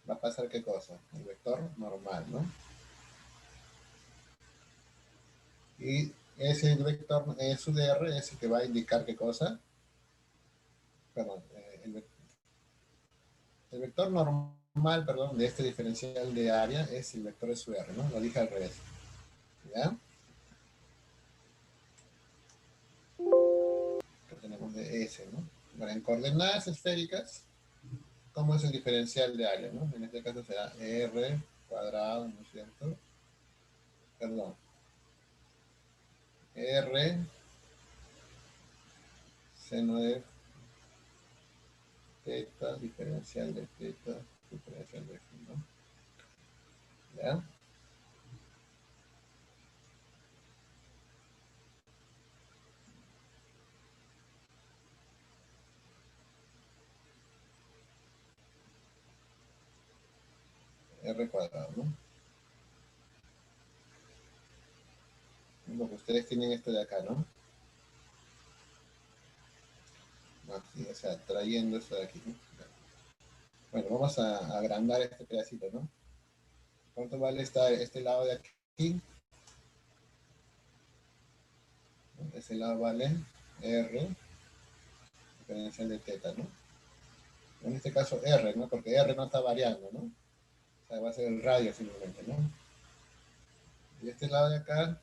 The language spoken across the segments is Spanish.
va a pasar qué cosa, el vector normal, ¿no? Y ese vector su de R es el que va a indicar qué cosa, perdón, el vector normal, perdón, de este diferencial de área es el vector su de R, ¿no? Lo dije al revés, ¿ya? Que tenemos de S, ¿no? Bueno, en coordenadas esféricas, ¿cómo es el diferencial de área, no? En este caso será R cuadrado, ¿no es cierto? Perdón, R seno de teta, diferencial de teta, diferencial de phi, ¿no? ¿Ya? R cuadrado, ¿no? Lo que ustedes tienen esto de acá, ¿no? Así, o sea, trayendo esto de aquí, ¿no? Bueno, vamos a agrandar este pedacito, ¿no? ¿Cuánto vale este lado de aquí? ¿No? Ese lado vale R, diferencial de teta, ¿no? En este caso R, ¿no? Porque R no está variando, ¿no? O sea, va a ser el radio simplemente, ¿no? Y este lado de acá,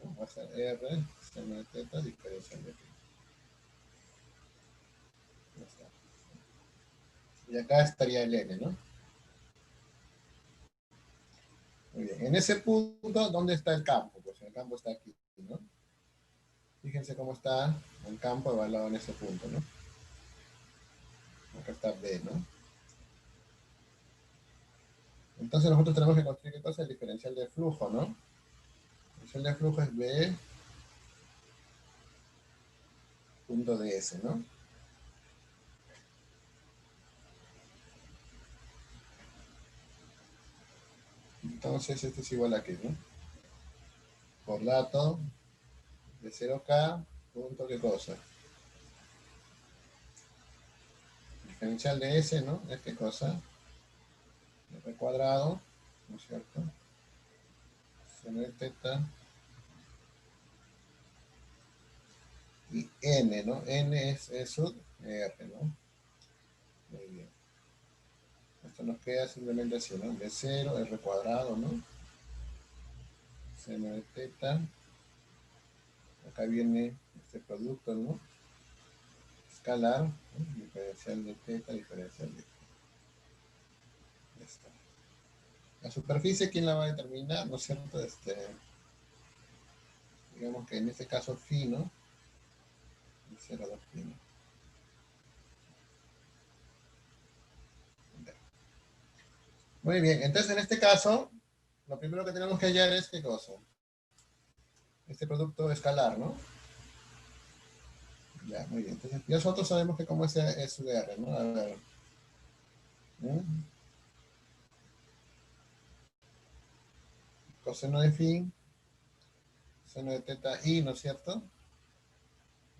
¿no? Va a ser R, seno de teta, diferencial de teta. Ya está. Y acá estaría el N, ¿no? Muy bien. En ese punto, ¿dónde está el campo? Pues el campo está aquí, ¿no? Fíjense cómo está el campo evaluado en ese punto, ¿no? Acá está B, ¿no? Entonces nosotros tenemos que construir, ¿qué cosa? El diferencial de flujo, ¿no? El diferencial de flujo es B punto ds, ¿no? Entonces esto es igual a qué, ¿no? Por dato de 0K, punto qué cosa. Diferencial de S, ¿no? Es qué cosa. R cuadrado, ¿no es cierto? Seno de teta. Y N, ¿no? N es sub R, ¿no? Muy bien. Esto nos queda simplemente así, ¿no? De 0, R cuadrado, ¿no? Seno de teta. Acá viene este producto, ¿no? Escalar, ¿no? Diferencial de teta, diferencial de esta. La superficie, ¿quién la va a determinar? ¿No es cierto? Digamos que en este caso phi, ¿no? 0,2 phi, ¿no? Muy bien, entonces en este caso, lo primero que tenemos que hallar es qué cosa. Este producto escalar, ¿no? Ya, muy bien. Entonces, nosotros sabemos que cómo es su R, ¿no? A ver. ¿Mm? Coseno de phi, seno de teta i, ¿no es cierto?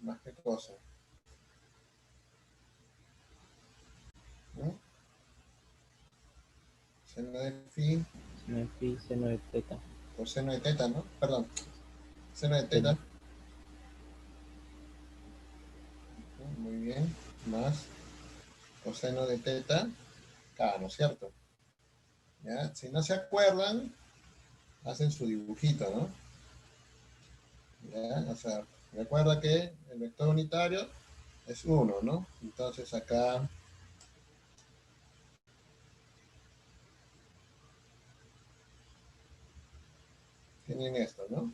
Más que cosa. ¿Mm? Seno de phi, Seno de phi, seno de teta. coseno de teta, ¿no? Perdón, seno de Seno. teta. Muy bien. Más coseno de teta, K, ¿no es cierto? ¿Ya? Si no se acuerdan, hacen su dibujito, ¿no? ¿Ya? O sea, recuerda que el vector unitario es 1, ¿no? Entonces acá tienen esto, ¿no?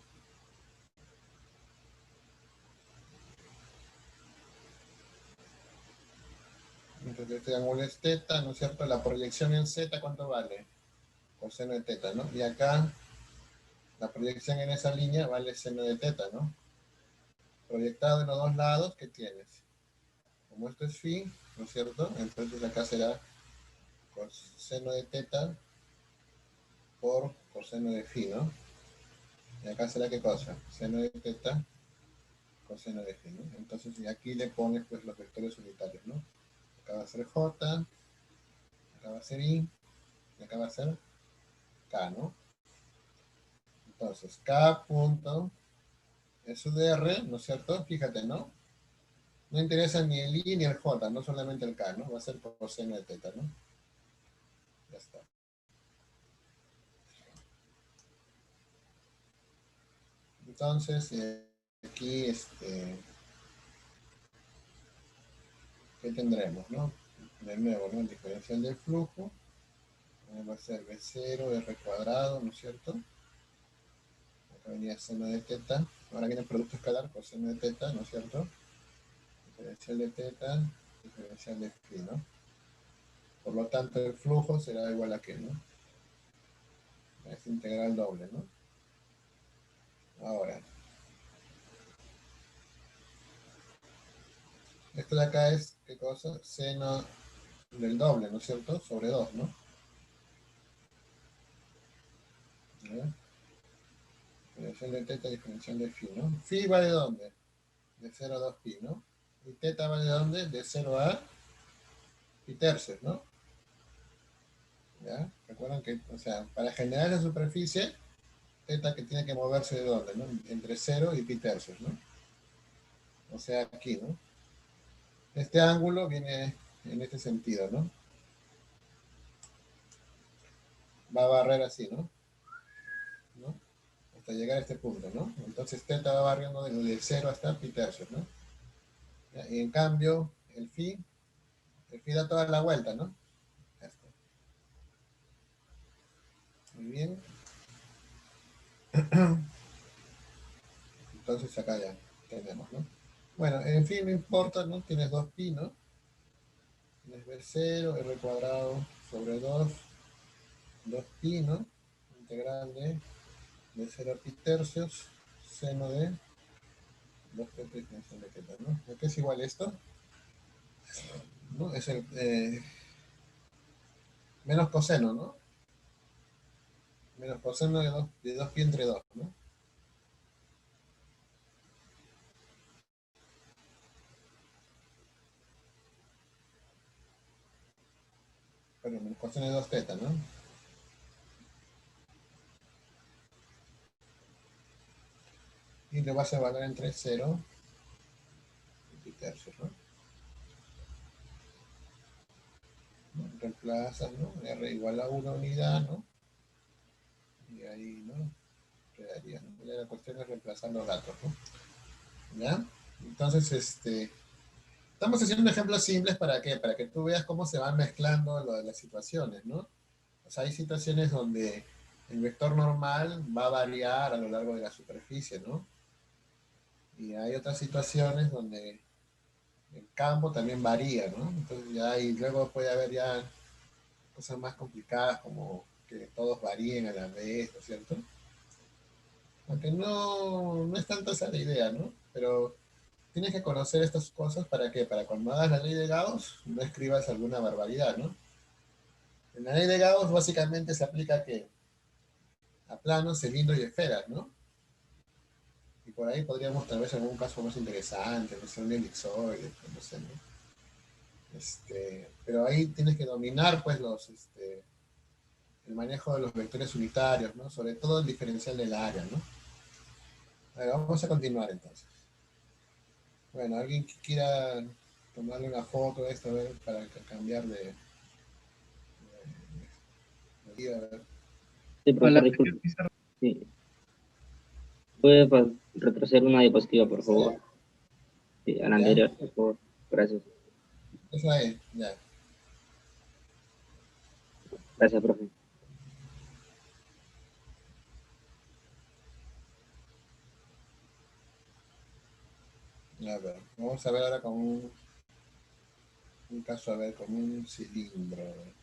Entonces este ángulo es teta, ¿no es cierto? La proyección en z, ¿cuánto vale? Coseno de teta, ¿no? Y acá la proyección en esa línea vale seno de teta, ¿no? Proyectado en los dos lados, ¿qué tienes? Como esto es phi, ¿no es cierto? Entonces acá será coseno de teta por coseno de phi, ¿no? Y acá será qué cosa, seno de teta, coseno de phi, ¿no? Entonces y aquí le pones pues los vectores unitarios, ¿no? Acá va a ser j, Acá va a ser I, y acá va a ser K, ¿no? Entonces, K punto es su DR, ¿no es cierto? Fíjate, ¿no? No interesa ni el I ni el J, no solamente el K, ¿no? Va a ser por coseno de teta, ¿no? Ya está. Entonces, aquí, ¿qué tendremos, no? De nuevo, ¿no? El diferencial del flujo va a ser B0 R cuadrado, ¿no es cierto? Acá venía seno de teta. Ahora viene el producto escalar por seno de teta, ¿no es cierto? Diferencial de teta, diferencial de phi, ¿no? Por lo tanto, el flujo será igual a qué, ¿no? Es integral doble, ¿no? Ahora, esto de acá es, ¿qué cosa? Seno del doble, ¿no es cierto? Sobre 2, ¿no? ¿Ya? Diferencial de teta, diferencial de phi, ¿no? Phi va de dónde? De 0 a 2 pi, ¿no? Y teta va de dónde? De 0 a pi tercios, ¿no? ¿Ya? Recuerdan que, o sea, para generar esa superficie, teta que tiene que moverse de dónde, ¿no? Entre 0 y pi tercios, ¿no? O sea, aquí, ¿no? Este ángulo viene en este sentido, ¿no? Va a barrer así, ¿no? ¿No? Hasta llegar a este punto, ¿no? Entonces teta va barriendo de 0 hasta pi tercios, ¿no? ¿Ya? Y en cambio, el phi da toda la vuelta, ¿no? Ya está. Muy bien. Entonces acá ya tenemos, ¿no? Bueno, en fin, no importa, ¿no? Tienes 2 pi, ¿no? Tienes B0, R cuadrado sobre 2 pi, ¿no? Integral de 0 a pi tercios, seno de 2 pi extensión de teta, ¿no? ¿A qué es igual esto? ¿No? Es el menos coseno, ¿no? Menos coseno de 2 pi entre 2, ¿no? Pero menos coseno de 2 teta, ¿no? Y le vas a evaluar entre 0 y pi tercios, ¿no? ¿No? Reemplazas, ¿no? R igual a 1 unidad, ¿no? Y ahí, ¿no? Quedaría, ¿no? Ya la cuestión es reemplazar los datos, ¿no? ¿Ya? Entonces, estamos haciendo ejemplos simples ¿para qué? Para que tú veas cómo se van mezclando lo de las situaciones, ¿no? O sea, hay situaciones donde el vector normal va a variar a lo largo de la superficie, ¿no? Y hay otras situaciones donde el campo también varía, ¿no? Entonces ya, y luego puede haber ya cosas más complicadas como que todos varíen a la vez, ¿no es cierto? Aunque no es tanto esa la idea, ¿no? Pero tienes que conocer estas cosas para qué, para cuando hagas la ley de Gauss no escribas alguna barbaridad, ¿no? En la ley de Gauss básicamente se aplica que a planos, cilindros y esferas, ¿no? Y por ahí podríamos tal vez algún caso más interesante, no sé, un elipsoide, no sé, ¿no? Pero ahí tienes que dominar pues el manejo de los vectores unitarios, ¿no? Sobre todo el diferencial del área, ¿no? A ver, vamos a continuar entonces. Bueno, alguien que quiera tomarle una foto de esto, a ver, para cambiar de a ver. Sí, Hola, profesor, disculpe. Pizarro. Sí. ¿Puede retroceder una diapositiva, por favor? ¿Sale? Sí, a la ¿Ya? anterior, por favor. Gracias. Eso ahí, ya. Gracias, profe. A ver, vamos a ver ahora con un caso, a ver, con un cilindro.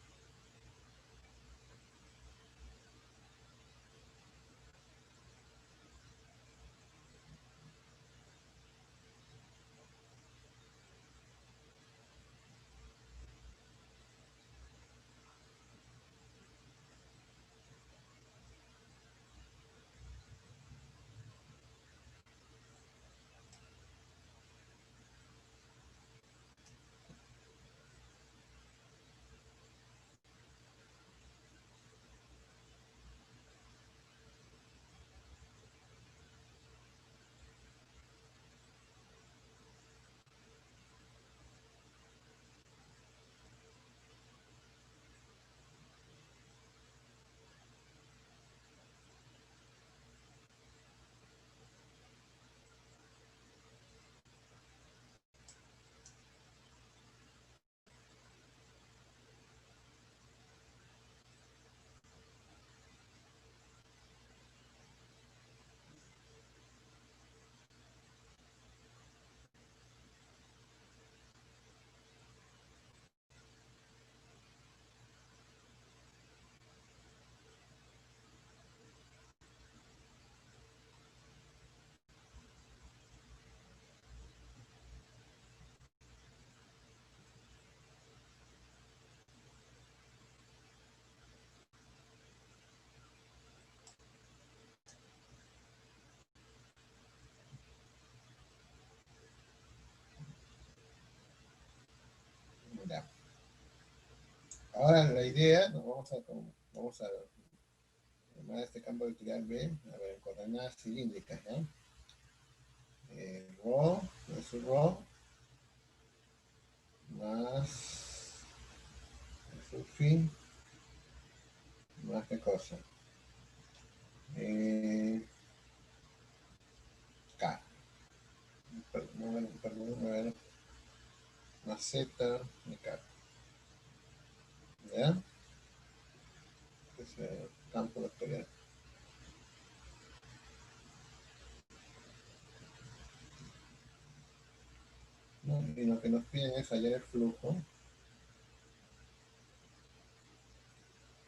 Ahora la idea, ¿no? Vamos a llamar a este campo vectorial B, a ver, coordenadas cilíndricas, ¿no? Rho, es rho, más su fin, más qué cosa. K. Perdón, más Z de K. ¿Ya? Ese campo vectorial. ¿No? Y lo que nos piden es hallar el flujo,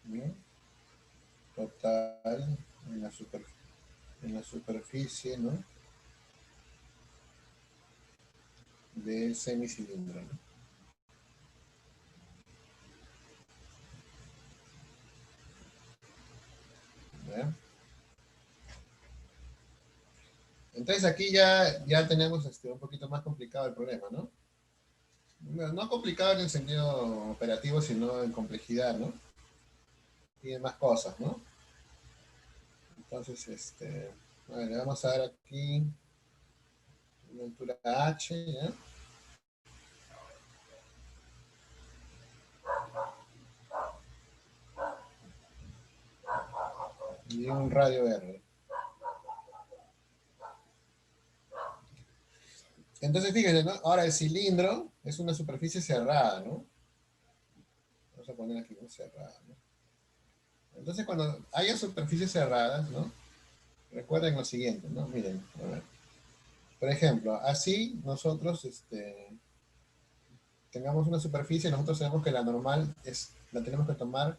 ¿no? Total en la superficie, ¿no? Del semicilindro, ¿no? ¿Ya? Entonces aquí ya tenemos un poquito más complicado el problema, ¿no? No complicado en el sentido operativo, sino en complejidad, ¿no? Tiene más cosas, ¿no? Entonces, a ver, le vamos a dar aquí una altura H, ¿ya? Y un radio R. Entonces, fíjense, ¿no? Ahora el cilindro es una superficie cerrada, ¿no? Vamos a poner aquí, ¿no? Cerrada, ¿no? Entonces, cuando haya superficies cerradas, ¿no? Recuerden lo siguiente, ¿no? Miren, a ver. Por ejemplo, así nosotros, tengamos una superficie, nosotros sabemos que la normal la tenemos que tomar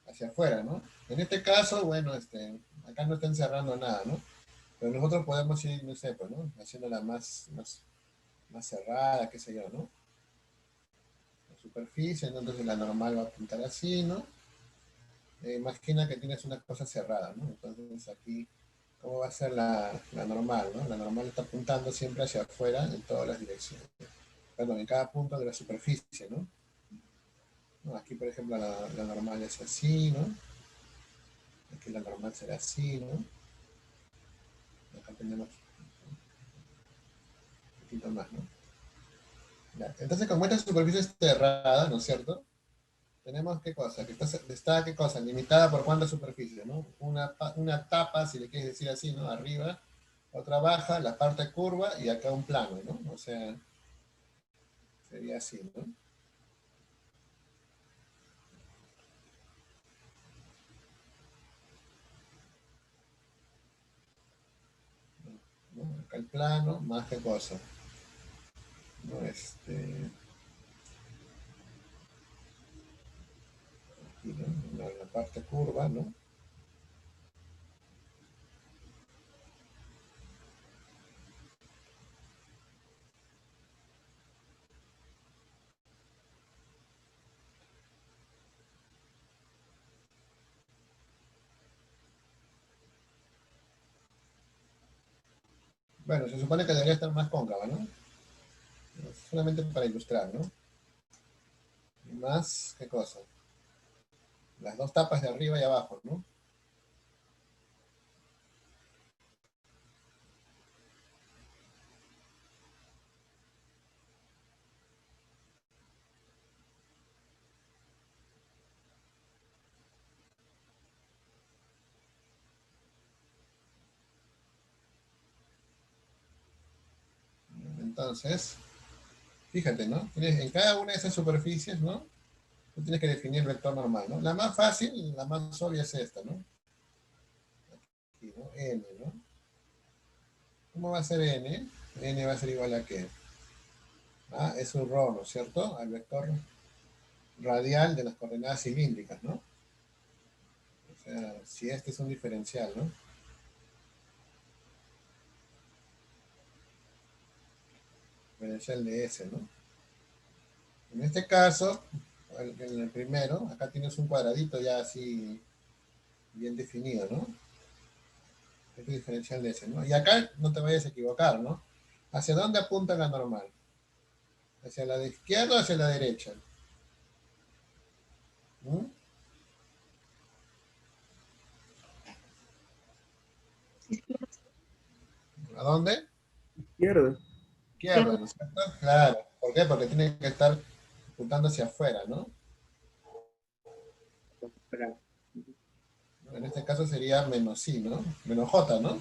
hacia afuera, ¿no? En este caso, bueno, acá no están cerrando nada, ¿no? Pero nosotros podemos ir, no sé, pues, ¿no? Haciéndola más cerrada, qué sé yo, ¿no? La superficie, ¿no? Entonces la normal va a apuntar así, ¿no? Imagina que tienes una cosa cerrada, ¿no? Entonces aquí, ¿cómo va a ser la normal, ¿no? La normal está apuntando siempre hacia afuera en todas las direcciones. Perdón, en cada punto de la superficie, ¿no? ¿No? Aquí, por ejemplo, la normal es así, ¿no? Aquí la normal será así, ¿no? Acá tenemos un poquito más, ¿no? Ya. Entonces, como esta superficie es cerrada, ¿no es cierto? Tenemos qué cosa, que está qué cosa, limitada por cuánta superficie, ¿no? Una tapa, si le quieres decir así, ¿no? Arriba, otra baja, la parte curva y acá un plano, ¿no? O sea, sería así, ¿no? ¿No? Acá el plano, más qué cosa, ¿no? Aquí, ¿no? La parte curva, ¿no? Bueno, se supone que debería estar más cóncava, ¿no? Solamente para ilustrar, ¿no? Y más, ¿qué cosa? Las dos tapas de arriba y abajo, ¿no? Entonces, fíjate, ¿no? En cada una de esas superficies, ¿no? Tú tienes que definir el vector normal, ¿no? La más fácil, la más obvia es esta, ¿no? Aquí, ¿no? N, ¿no? ¿Cómo va a ser N? N va a ser igual a qué? Ah, es un rho, ¿no es cierto? Al vector radial de las coordenadas cilíndricas, ¿no? O sea, si este es un diferencial, ¿no? Diferencial de S, ¿no? En este caso, en el primero, acá tienes un cuadradito ya así bien definido, ¿no? Este diferencial de S, ¿no? Y acá no te vayas a equivocar, ¿no? ¿Hacia dónde apunta la normal? ¿Hacia la de izquierda o hacia la derecha? dónde? Izquierda. Izquierda, ¿no es cierto? Claro. ¿Por qué? Porque tiene que estar apuntando hacia afuera, ¿no? En este caso sería menos I, ¿no? Menos J, ¿no?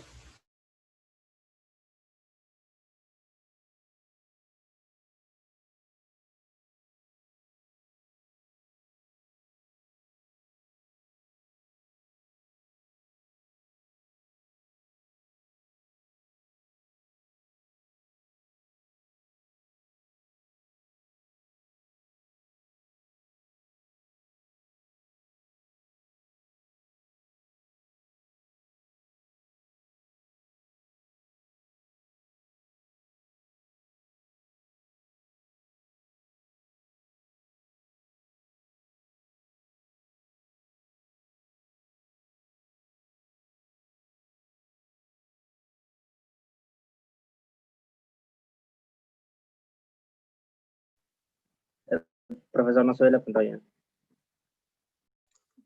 Profesor, no se ve la pantalla.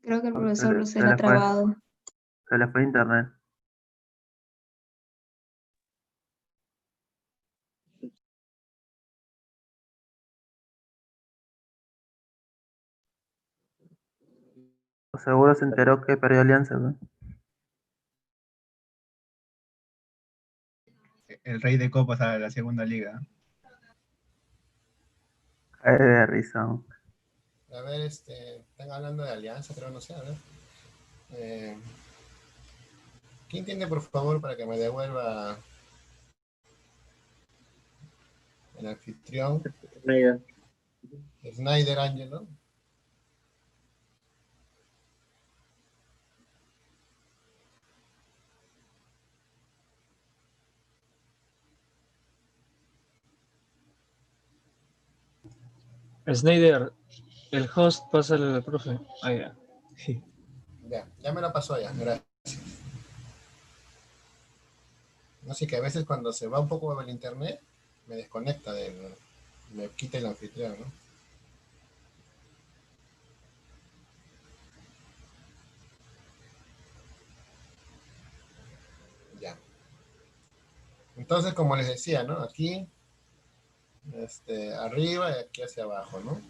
Creo que el Se profesor le, se se le ha le fue, trabado. se le fue internet. Seguro se enteró que perdió Alianza, ¿no? El rey de copas a la segunda liga. Cae de risa. ¿No? A ver, están hablando de alianza, creo, no sé, a ver. Eh, ¿Quién tiene, por favor, para que me devuelva el anfitrión? Snyder. Snyder Angelo. Snyder, el host, pásale al profe. Ah, ya. Ya me la pasó ya, gracias. No sé que a veces cuando se va un poco el internet, me desconecta me quita el anfitrión, ¿no? Ya. Entonces, como les decía, ¿no? Aquí, arriba y aquí hacia abajo, ¿no?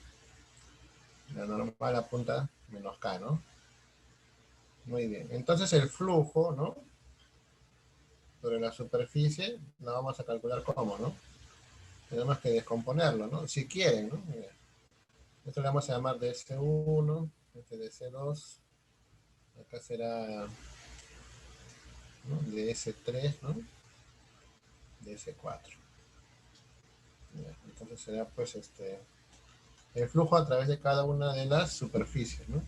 La normal apunta menos K, ¿no? Muy bien. Entonces el flujo, ¿no? Sobre la superficie, lo vamos a calcular como, ¿no? Tenemos que descomponerlo, ¿no? Si quieren, ¿no? Mira, esto le vamos a llamar ds1, este ds2, acá será, ¿no? ds3, ¿no? ds4. Ya, entonces será pues el flujo a través de cada una de las superficies, ¿no?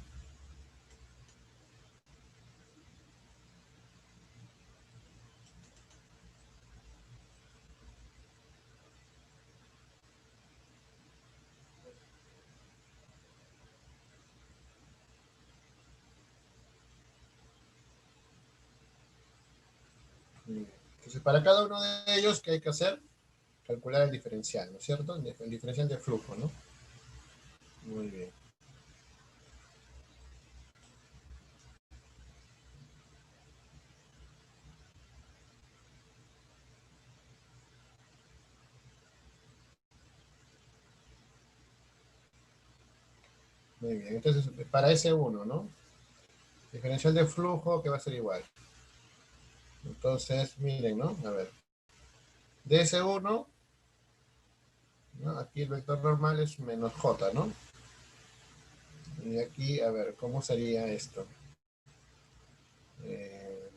Entonces, para cada uno de ellos, ¿qué hay que hacer? Calcular el diferencial, ¿no es cierto? El diferencial de flujo, ¿no? Muy bien. Muy bien. Entonces, para ese uno, ¿no? Diferencial de flujo que va a ser igual. Entonces, miren, ¿no? A ver. De ese uno, ¿no? Aquí el vector normal es menos j, ¿no? Y aquí, a ver, ¿cómo sería esto? Eh,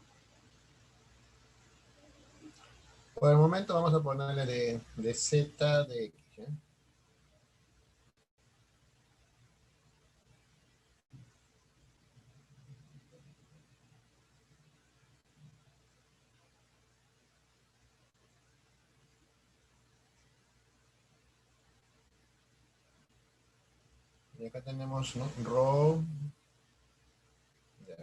por el momento vamos a ponerle de z de x, ¿eh? Y acá tenemos, ¿no? Rho. Ya,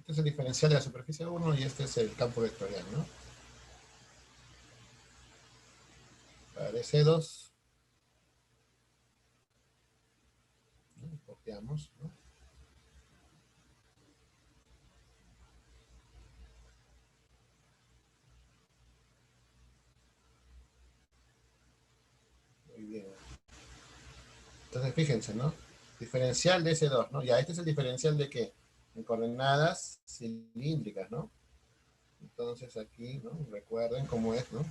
Este es el diferencial de la superficie 1 y este es el campo vectorial, ¿no? Para el C2, ¿no? Copiamos, ¿no? Muy bien. Entonces, fíjense, ¿no? Diferencial de S2, ¿no? Ya, este es el diferencial de ¿qué? En coordenadas cilíndricas, ¿no? Entonces aquí, ¿no? Recuerden cómo es, ¿no?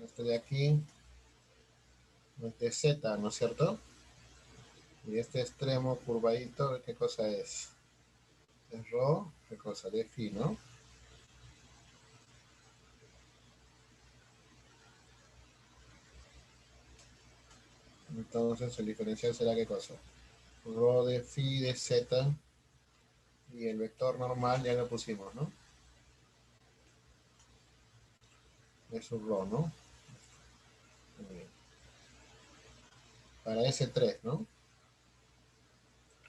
Este de aquí, este es Z, ¿no es cierto? Y este extremo curvadito, ¿qué cosa es? Es ρ, ¿qué cosa? De phi, ¿no? Entonces el diferencial será ¿qué cosa? Rho de phi de Z y el vector normal ya lo pusimos, ¿no? Es un rho, ¿no? Muy bien. Para S3, ¿no?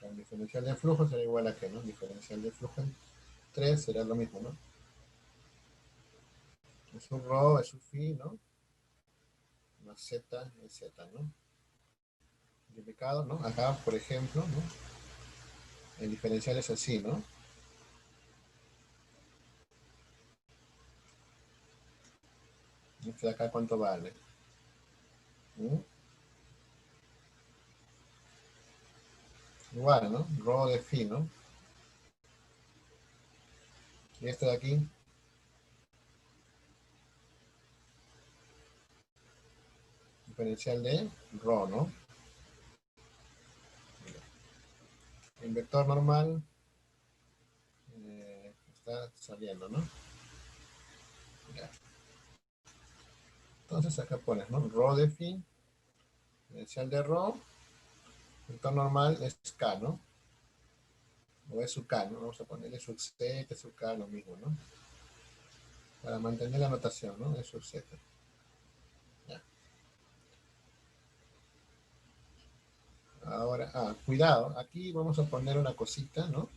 El diferencial de flujo será igual a ¿qué, no? Diferencial de flujo en 3 será lo mismo, ¿no? Es un rho, es un phi, ¿no? Más Z es Z, ¿no? Multiplicado, ¿no? Acá, por ejemplo, ¿no? El diferencial es así, ¿no? Este de acá, ¿cuánto vale? ¿Mm? Igual, ¿no? Rho de phi, ¿no? Y este de aquí, diferencial de rho, ¿no? El vector normal está saliendo, ¿no? Ya. Entonces acá pones, ¿no? Rho de phi, diferencial de rho, vector normal es K, ¿no? O es su K, ¿no? Vamos a ponerle su Z, su K, lo mismo, ¿no? Para mantener la notación, ¿no? Es su Z. Ya. Ahora, cuidado, aquí vamos a poner una cosita, ¿no?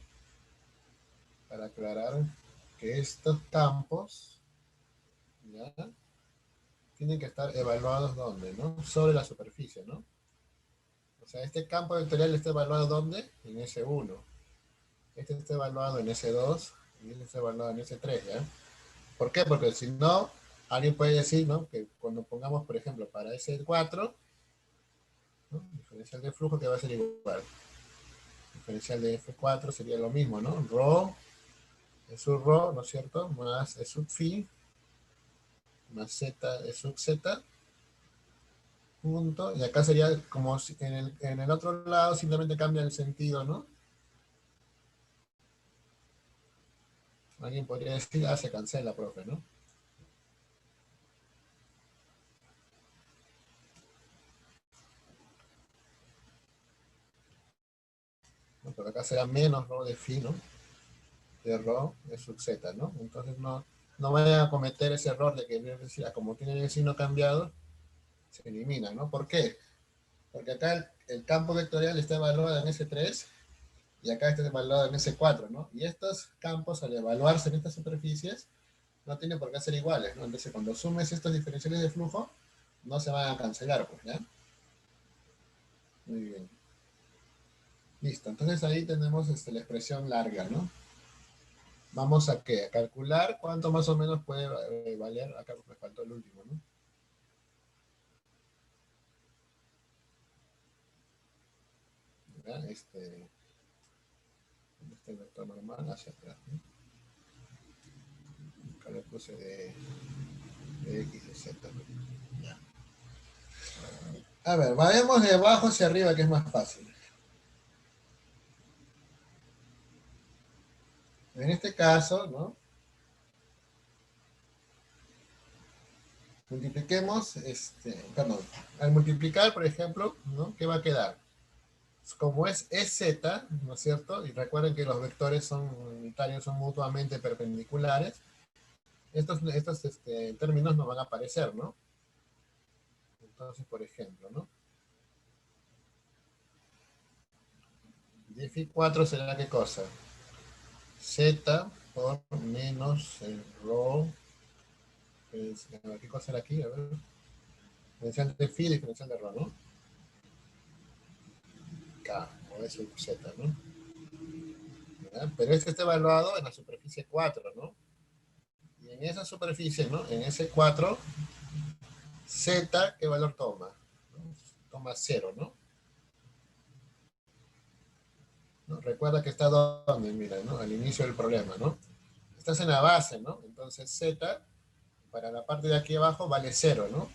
Para aclarar que estos campos, ¿ya? Tienen que estar evaluados ¿dónde, no? Sobre la superficie, ¿no? O sea, este campo vectorial está evaluado ¿dónde? En S1. Este está evaluado en S2 y este está evaluado en S3, ¿ya? ¿Por qué? Porque si no, alguien puede decir, ¿no? Que cuando pongamos, por ejemplo, para S4, ¿no? Diferencial de flujo que va a ser igual. Diferencial de F4 sería lo mismo, ¿no? Rho, es sub rho, ¿no es cierto? Más es sub phi, más z es sub z, punto. Y acá sería como si en el otro lado simplemente cambia el sentido, ¿no? Alguien podría decir, se cancela, profe, ¿no? No, pero acá será menos rho de phi, ¿no? De rho de sub z, ¿no? Entonces no vayan a cometer ese error de que decir, como tienen el signo cambiado, se elimina, ¿no? ¿Por qué? Porque acá el campo vectorial está evaluado en S3 y acá está evaluado en S4, ¿no? Y estos campos, al evaluarse en estas superficies, no tienen por qué ser iguales, ¿no? Entonces, cuando sumes estos diferenciales de flujo, no se van a cancelar, pues, ¿ya? Muy bien. Listo, entonces ahí tenemos la expresión larga, ¿no? Vamos a ¿qué? A calcular cuánto más o menos puede valer. Acá me faltó el último, ¿no? ¿Ya? Este vector normal hacia atrás, ¿no? Acá le puse de X y Z, ¿no? Ya. A ver, vayamos de abajo hacia arriba, que es más fácil. En este caso, ¿no? Multipliquemos, perdón, al multiplicar, por ejemplo, ¿no? ¿Qué va a quedar? Como es z, ¿no es cierto? Y recuerden que los vectores son unitarios, son mutuamente perpendiculares. Estos términos no van a aparecer, ¿no? Entonces, por ejemplo, ¿no? de phi 4 será ¿qué cosa? Z por menos el rho. ¿Qué cosa era aquí? A ver. Diferencial de phi, diferencial de rho, ¿no? K, o es el Z, ¿no? ¿Ya? Pero este está evaluado en la superficie 4, ¿no? Y en esa superficie, ¿no? En ese 4, Z, ¿qué valor toma? ¿No? Toma 0, ¿no? ¿No? Recuerda que está donde, mira, ¿no? Al inicio del problema, ¿no? Estás en la base, ¿no? Entonces Z, para la parte de aquí abajo, vale 0, ¿no?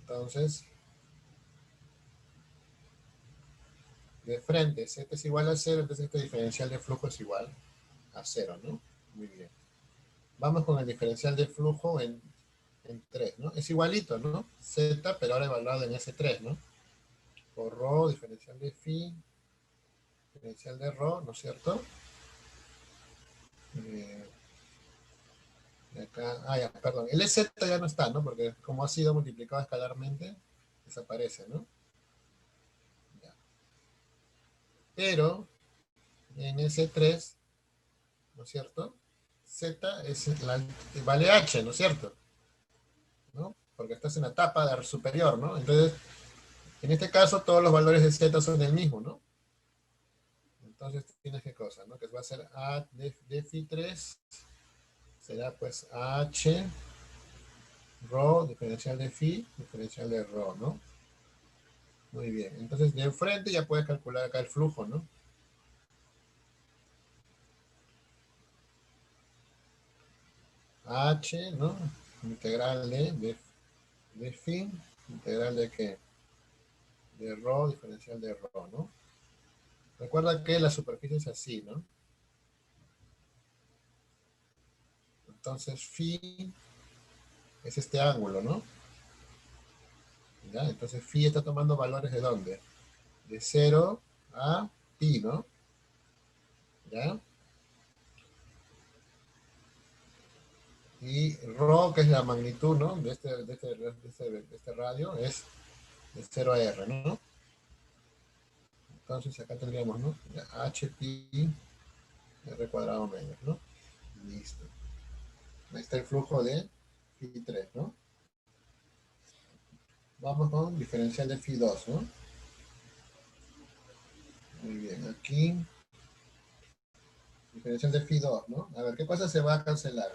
Entonces, de frente, Z es igual a 0, entonces este diferencial de flujo es igual a 0, ¿no? Muy bien. Vamos con el diferencial de flujo en 3, ¿no? Es igualito, ¿no? Z, pero ahora evaluado en S3, ¿no? Por rho, diferencial de phi, diferencial de rho, ¿no es cierto? Acá, ya, perdón. El EZ ya no está, ¿no? Porque como ha sido multiplicado escalarmente, desaparece, ¿no? Ya. Pero en S3, ¿no es cierto? Z vale H, ¿no es cierto? ¿No? Porque estás en la etapa de superior, ¿no? Entonces, en este caso, todos los valores de Z son el mismo, ¿no? Entonces, tienes qué cosa, ¿no? Que va a ser A de phi 3, será pues H, rho, diferencial de phi, diferencial de rho, ¿no? Muy bien. Entonces, de enfrente ya puedes calcular acá el flujo, ¿no? H, ¿no? Integral de phi, integral de qué? De rho, diferencial de rho, ¿no? Recuerda que la superficie es así, ¿no? Entonces, phi es este ángulo, ¿no? ¿Ya? Entonces, phi está tomando valores ¿de dónde? De 0 a pi, ¿no? ¿Ya? Y rho, que es la magnitud, ¿no? De este radio, es de 0 a r, ¿no? Entonces, acá tendríamos, ¿no? Ya, h pi r cuadrado menos, ¿no? Listo. Ahí está el flujo de phi 3, ¿no? Vamos con diferencial de phi 2, ¿no? Muy bien, aquí diferencial de phi 2, ¿no? A ver, ¿qué cosa se va a cancelar?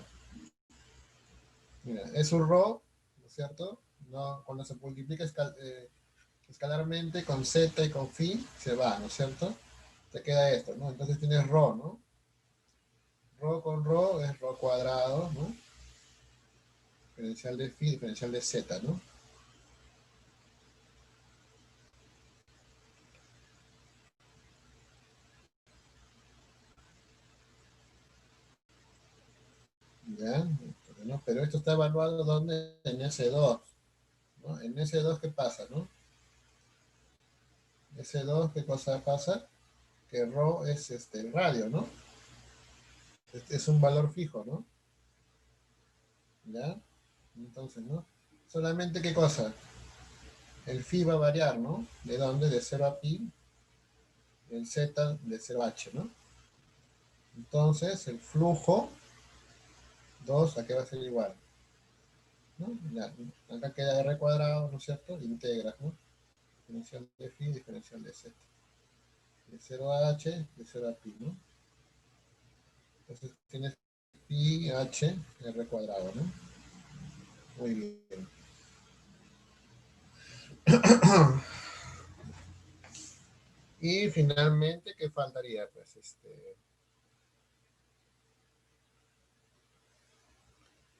Mira, es un rho, ¿no es cierto? No, cuando se multiplica escalarmente con z y con phi, se va, ¿no es cierto? Te queda esto, ¿no? Entonces tienes rho, ¿no? Rho con rho es rho cuadrado, ¿no? Diferencial de phi, diferencial de z, ¿no? ¿Ya? ¿No? Pero esto está evaluado ¿dónde? En S2, ¿no? En S2, ¿qué pasa, no? S2, ¿qué cosa pasa? Que rho es el radio, ¿no? Es un valor fijo, ¿no? ¿Ya? Entonces, ¿no? Solamente, ¿qué cosa? El phi va a variar, ¿no? ¿De dónde? De 0 a pi, el z de 0 a h, ¿no? Entonces, el flujo 2, ¿a qué va a ser igual? ¿No? Ya, acá queda r cuadrado, ¿no es cierto? Integras, ¿no? Diferencial de phi, diferencial de z. De 0 a h, de 0 a pi, ¿no? Entonces tienes pi h r cuadrado, ¿no? Muy bien. Y finalmente, ¿qué faltaría? Pues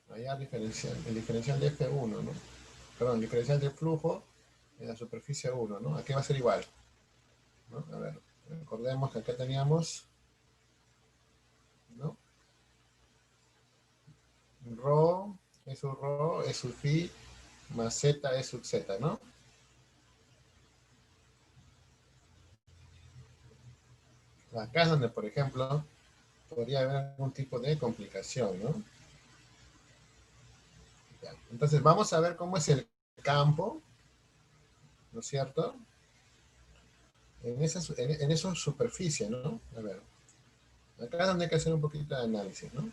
allá el diferencial de F1, ¿no? Perdón, diferencial de flujo en la superficie 1, ¿no? Aquí va a ser igual, ¿no? A ver, recordemos que acá teníamos, ¿no? Rho es su phi más z es sub z, ¿no? Acá es donde, por ejemplo, podría haber algún tipo de complicación, ¿no? Ya. Entonces vamos a ver cómo es el campo, ¿no es cierto? en esa superficie, ¿no? A ver, acá es donde hay que hacer un poquito de análisis, ¿no?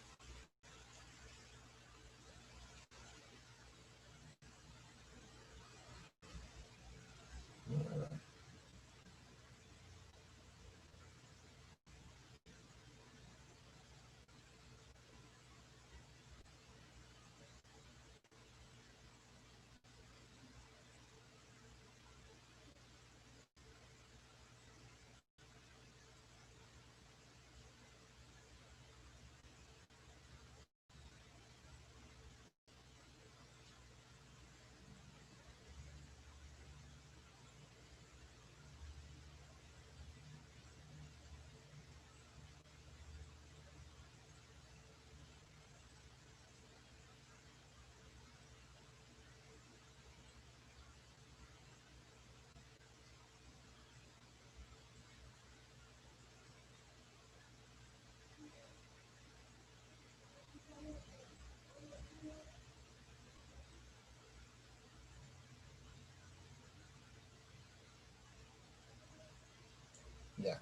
Ya.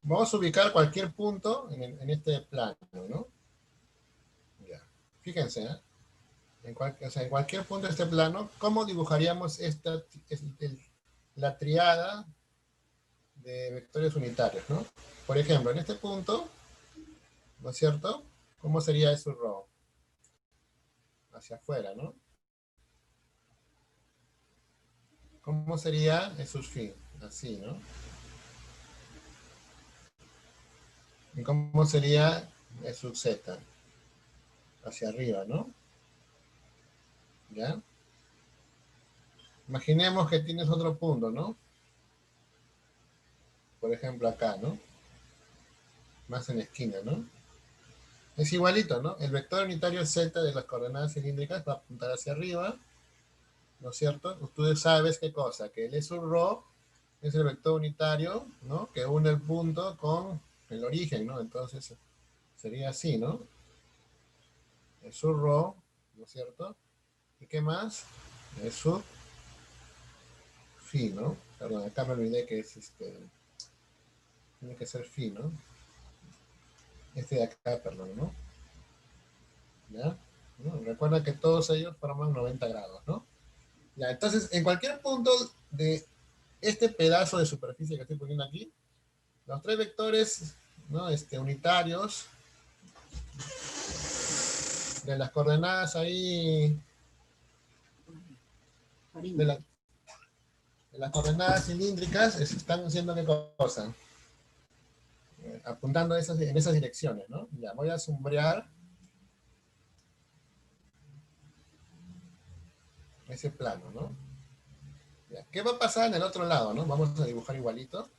Vamos a ubicar cualquier punto en este plano, ¿no? Ya. Fíjense, ¿eh? O sea, en cualquier punto de este plano, ¿cómo dibujaríamos la triada de vectores unitarios, ¿no? Por ejemplo, en este punto, ¿no es cierto? ¿Cómo sería eso rho? Hacia afuera, ¿no? ¿Cómo sería eso phi? Así, ¿no? ¿Y cómo sería eso z? Hacia arriba, ¿no? ¿Ya? Imaginemos que tienes otro punto, ¿no? Por ejemplo, acá, ¿no? Más en la esquina, ¿no? Es igualito, ¿no? El vector unitario z de las coordenadas cilíndricas va a apuntar hacia arriba, ¿no es cierto? Tú sabes qué cosa, que el E sub rho es el vector unitario, ¿no? Que une el punto con el origen, ¿no? Entonces sería así, ¿no? E sub rho, ¿no es cierto? ¿Y qué más? E sub phi, ¿no? Perdón, acá me olvidé que es tiene que ser phi, ¿no? Este de acá, perdón, ¿no? ¿Ya? ¿No? Recuerda que todos ellos forman 90 grados, ¿no? Ya, entonces, en cualquier punto de este pedazo de superficie que estoy poniendo aquí, los tres vectores, ¿no? Unitarios de las coordenadas ahí, de, la- de las coordenadas cilíndricas, están haciendo qué cosa, apuntando en esas direcciones, ¿no? Ya, voy a sombrear ese plano, ¿no? Ya, ¿qué va a pasar en el otro lado, no? Vamos a dibujar igualito.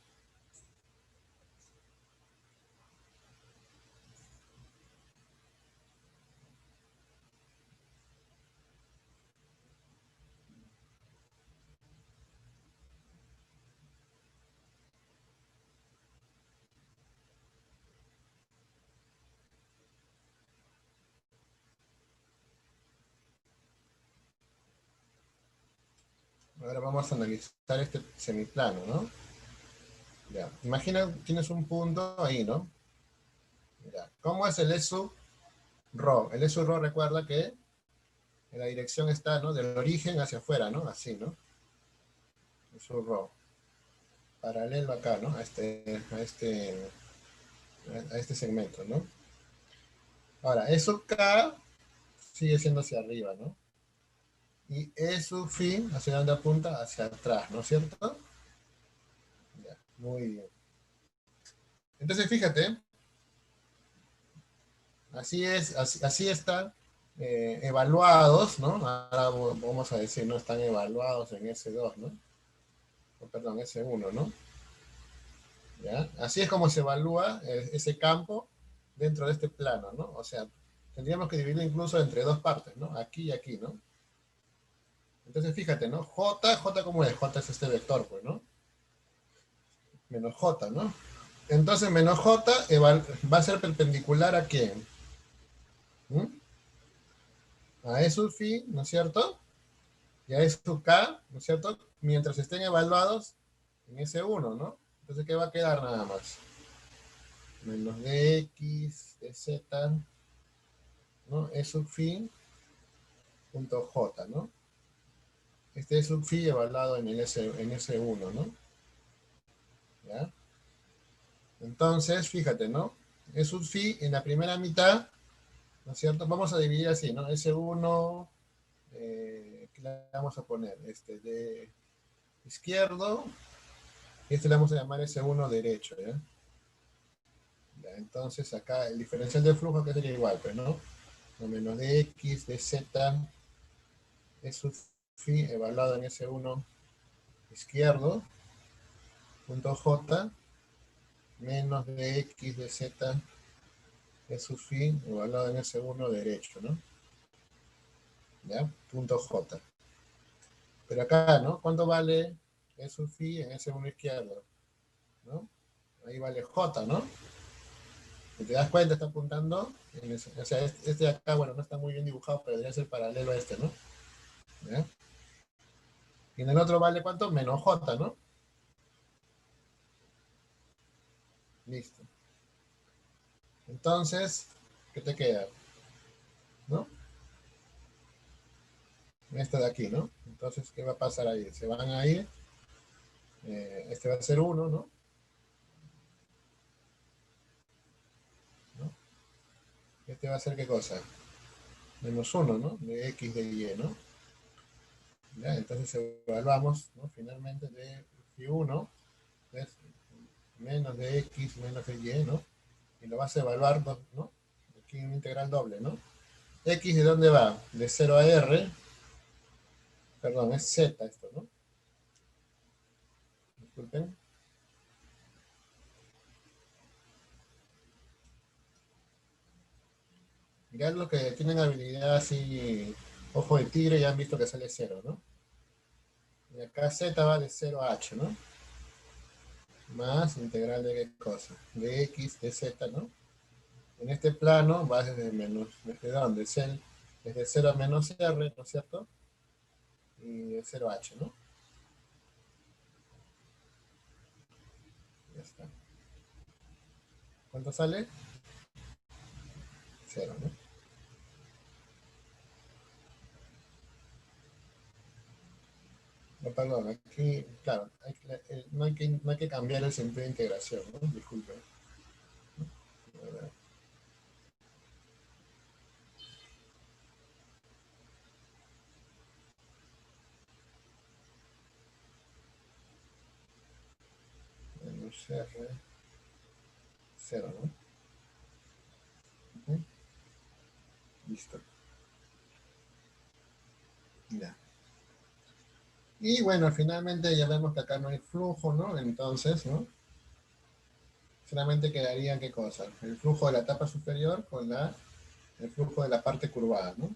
Ahora vamos a analizar este semiplano, ¿no? Ya, imagina, tienes un punto ahí, ¿no? Ya, ¿cómo es el E sub rho? El E sub rho recuerda que en la dirección está, ¿no? Del origen hacia afuera, ¿no? Así, ¿no? E sub rho. Paralelo acá, ¿no? A este segmento, ¿no? Ahora, E sub k sigue siendo hacia arriba, ¿no? Y E sub phi, ¿hacia dónde apunta? Hacia atrás, ¿no es cierto? Ya, muy bien. Entonces, fíjate, así es, así están evaluados, ¿no? Ahora vamos a decir, no están evaluados en S2, ¿no? O, perdón, S1, ¿no? ¿Ya? Así es como se evalúa ese campo dentro de este plano, ¿no? O sea, tendríamos que dividirlo incluso entre dos partes, ¿no? Aquí y aquí, ¿no? Entonces, fíjate, ¿no? J ¿cómo es? J es este vector, pues, ¿no? Menos J, ¿no? Entonces, menos J va a ser perpendicular ¿a quién? ¿Mm? A E sub phi, ¿no es cierto? Y a E sub k, ¿no es cierto? Mientras estén evaluados en S1, ¿no? Entonces, ¿qué va a quedar nada más? Menos dx de z, ¿no? E sub phi punto j, ¿no? Este E sub phi evaluado en S1, ¿no? ¿Ya? Entonces, fíjate, ¿no? E sub phi en la primera mitad, ¿no es cierto? Vamos a dividir así, ¿no? S1, ¿qué le vamos a poner? De izquierdo, y le vamos a llamar S1 derecho, ¿ya? Ya, entonces acá el diferencial del flujo que sería igual, pues, ¿no? Lo menos de x de z es sub phi evaluado en S1 izquierdo, punto j, menos de x de z es sub phi evaluado en S1 derecho, ¿no? ¿Ya? Punto j. Pero acá, ¿no? ¿Cuánto vale E sub phi en S1 izquierdo? ¿No? Ahí vale j, ¿no? Si te das cuenta, está apuntando, o sea, este de acá, bueno, no está muy bien dibujado, pero debería ser paralelo a este, ¿no? ¿Ya? Y en el otro vale ¿cuánto? Menos j, ¿no? Listo. Entonces, ¿qué te queda? ¿No? Este de aquí, ¿no? Entonces, ¿qué va a pasar ahí? Se van a ir, este va a ser 1, ¿no? ¿No? Este va a ser ¿qué cosa? Menos 1, ¿no? De x de y, ¿no? ¿Ya? Entonces evaluamos, ¿no? Finalmente de phi1 es menos de x menos de y, ¿no? Y lo vas a evaluar, ¿no? Aquí en integral doble, ¿no? X de dónde va? De 0 a r, perdón, es z esto, ¿no? Disculpen. Mirad los que tienen habilidad así, ojo de tigre, ya han visto que sale 0, ¿no? Y acá z va de 0 a h, ¿no? Más integral de qué cosa? De x de z, ¿no? En este plano va desde menos, ¿desde dónde? Desde 0 a menos r, ¿no es cierto? Y de 0 a h, ¿no? Ya está. ¿Cuánto sale? 0, ¿no? No, perdón, aquí, claro, no hay que cambiar el sentido de integración, ¿no? Disculpe. A ver. Menos r, 0, ¿no? Ujú. Listo. Ya. Y bueno, finalmente ya vemos que acá no hay flujo, ¿no? Entonces, ¿no? Solamente quedaría, ¿qué cosa? El flujo de la etapa superior con el flujo de la parte curvada, ¿no?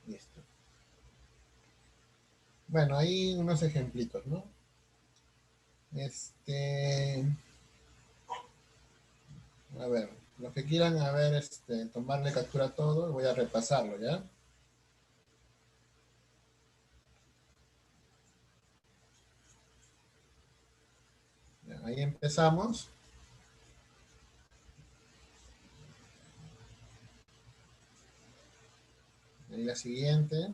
Listo. Bueno, ahí unos ejemplitos, ¿no? A ver, los que quieran, a ver, tomarle captura a todo, voy a repasarlo, ¿ya? Ya, ahí empezamos. Ahí la siguiente.